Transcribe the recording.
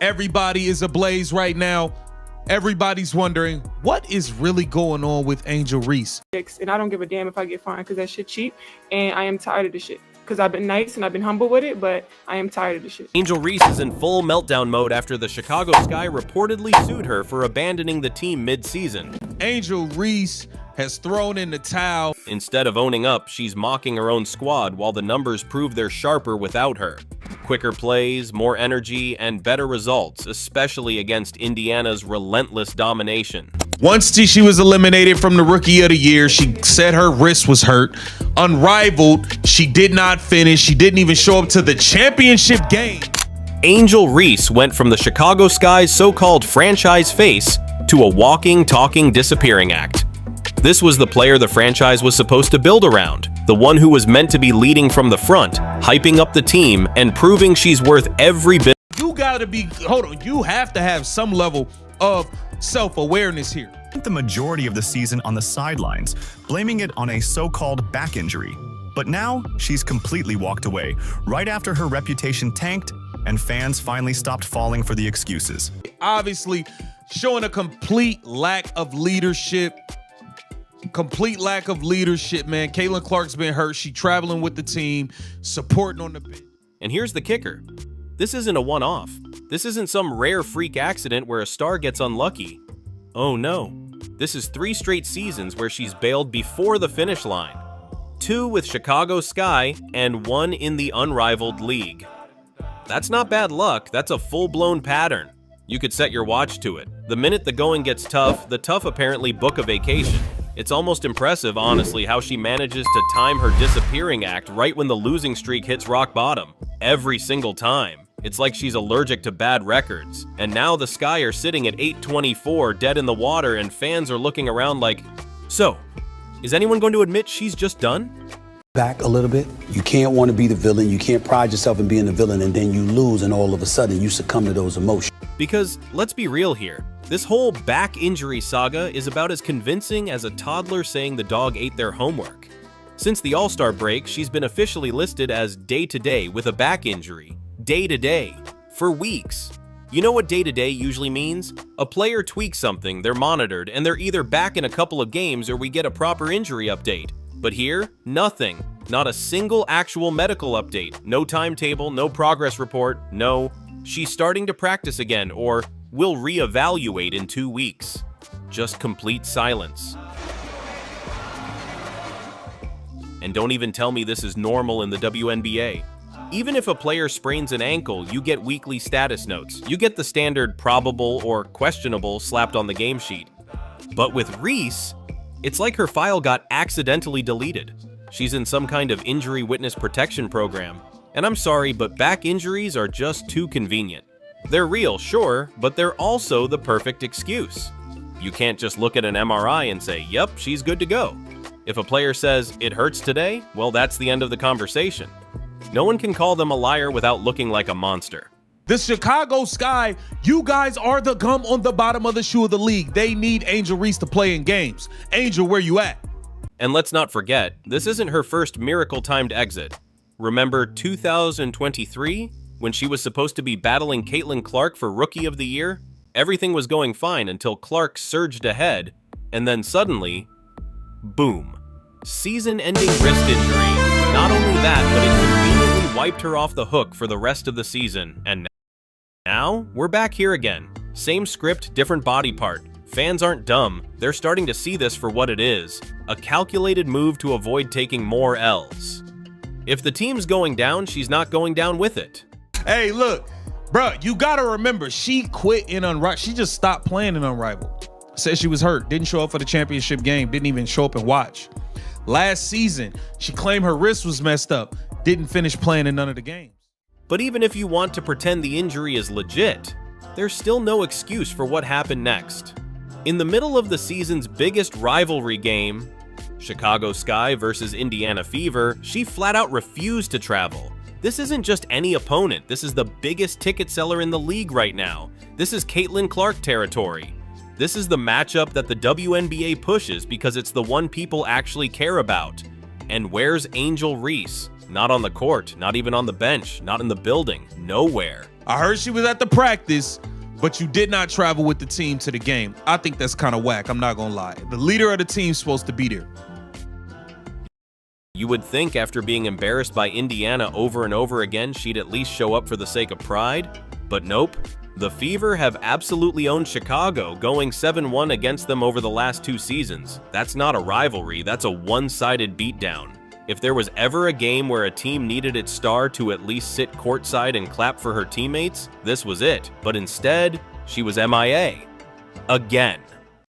Everybody is ablaze right now. Everybody's wondering what is really going on with Angel Reese. And I don't give a damn if I get fined because that shit cheap, and I am tired of the shit. Because I've been nice and I've been humble with it, but I am tired of the shit. Angel Reese is in full meltdown mode after the Chicago Sky reportedly sued her for abandoning the team mid-season. Angel Reese has thrown in the towel. Instead of owning up, she's mocking her own squad while the numbers prove they're sharper without her. Quicker plays, more energy, and better results, especially against Indiana's relentless domination. Once she was eliminated from the Rookie of the Year, she said her wrist was hurt. Unrivaled, she did not finish. She didn't even show up to the championship game. Angel Reese went from the Chicago Sky's so-called franchise face to a walking, talking, disappearing act. This was the player the franchise was supposed to build around, the one who was meant to be leading from the front, hyping up the team, and proving she's worth every bit. You gotta be, you have to have some level of self-awareness here. The majority of the season on the sidelines, blaming it on a so-called back injury. But now, she's completely walked away, right after her reputation tanked and fans finally stopped falling for the excuses. Obviously, showing a complete lack of leadership. Complete lack of leadership, man. Caitlin Clark's been hurt. She traveling with the team, supporting on the bench. And here's the kicker. This isn't a one-off. This isn't some rare freak accident where a star gets unlucky. Oh no. This is 3 straight seasons where she's bailed before the finish line. 2 with Chicago Sky and 1 in the unrivaled league. That's not bad luck. That's a full-blown pattern. You could set your watch to it. The minute the going gets tough, the tough apparently book a vacation. It's almost impressive, honestly, how she manages to time her disappearing act right when the losing streak hits rock bottom. Every single time. It's like she's allergic to bad records. And now the Sky are sitting at 824, dead in the water, and fans are looking around like, so, is anyone going to admit she's just done? Back a little bit. You can't want to be the villain. You can't pride yourself in being the villain, and then you lose, and all of a sudden you succumb to those emotions. Because, let's be real here, this whole back injury saga is about as convincing as a toddler saying the dog ate their homework. Since the All-Star break, she's been officially listed as day-to-day with a back injury. Day-to-day. For weeks. You know what day-to-day usually means? A player tweaks something, they're monitored, and they're either back in a couple of games or we get a proper injury update. But here, nothing. Not a single actual medical update. No timetable, no progress report, no, she's starting to practice again, or we'll reevaluate in 2 weeks. Just complete silence. And don't even tell me this is normal in the WNBA. Even if a player sprains an ankle, you get weekly status notes. You get the standard probable or questionable slapped on the game sheet. But with Reese, it's like her file got accidentally deleted. She's in some kind of injury witness protection program. And I'm sorry, but back injuries are just too convenient. They're real, sure, but they're also the perfect excuse. You can't just look at an MRI and say, yep, she's good to go. If a player says, it hurts today, well, that's the end of the conversation. No one can call them a liar without looking like a monster. The Chicago Sky, you guys are the gum on the bottom of the shoe of the league. They need Angel Reese to play in games. Angel, where you at? And let's not forget, this isn't her first miracle-timed exit. Remember 2023, when she was supposed to be battling Caitlin Clark for Rookie of the Year? Everything was going fine until Clark surged ahead, and then suddenly, boom. Season-ending wrist injury. Not only that, but it conveniently wiped her off the hook for the rest of the season, and now we're back here again. Same script, different body part. Fans aren't dumb. They're starting to see this for what it is, a calculated move to avoid taking more L's. If the team's going down, she's not going down with it. Hey, look, bro, you gotta remember, she quit in Unrivaled. She just stopped playing in Unrivaled. Said she was hurt, didn't show up for the championship game, didn't even show up and watch. Last season, she claimed her wrist was messed up, didn't finish playing in none of the games. But even if you want to pretend the injury is legit, there's still no excuse for what happened next. In the middle of the season's biggest rivalry game, Chicago Sky versus Indiana Fever, she flat out refused to travel. This isn't just any opponent, this is the biggest ticket seller in the league right now. This is Caitlin Clark territory. This is the matchup that the WNBA pushes because it's the one people actually care about. And where's Angel Reese? Not on the court, not even on the bench, not in the building, nowhere. I heard she was at the practice, but you did not travel with the team to the game. I think that's kind of whack, I'm not gonna lie. The leader of the team's supposed to be there. You would think after being embarrassed by Indiana over and over again, she'd at least show up for the sake of pride, but nope. The Fever have absolutely owned Chicago, going 7-1 against them over the last 2 seasons. That's not a rivalry, that's a one-sided beatdown. If there was ever a game where a team needed its star to at least sit courtside and clap for her teammates, this was it. But instead, she was MIA. Again.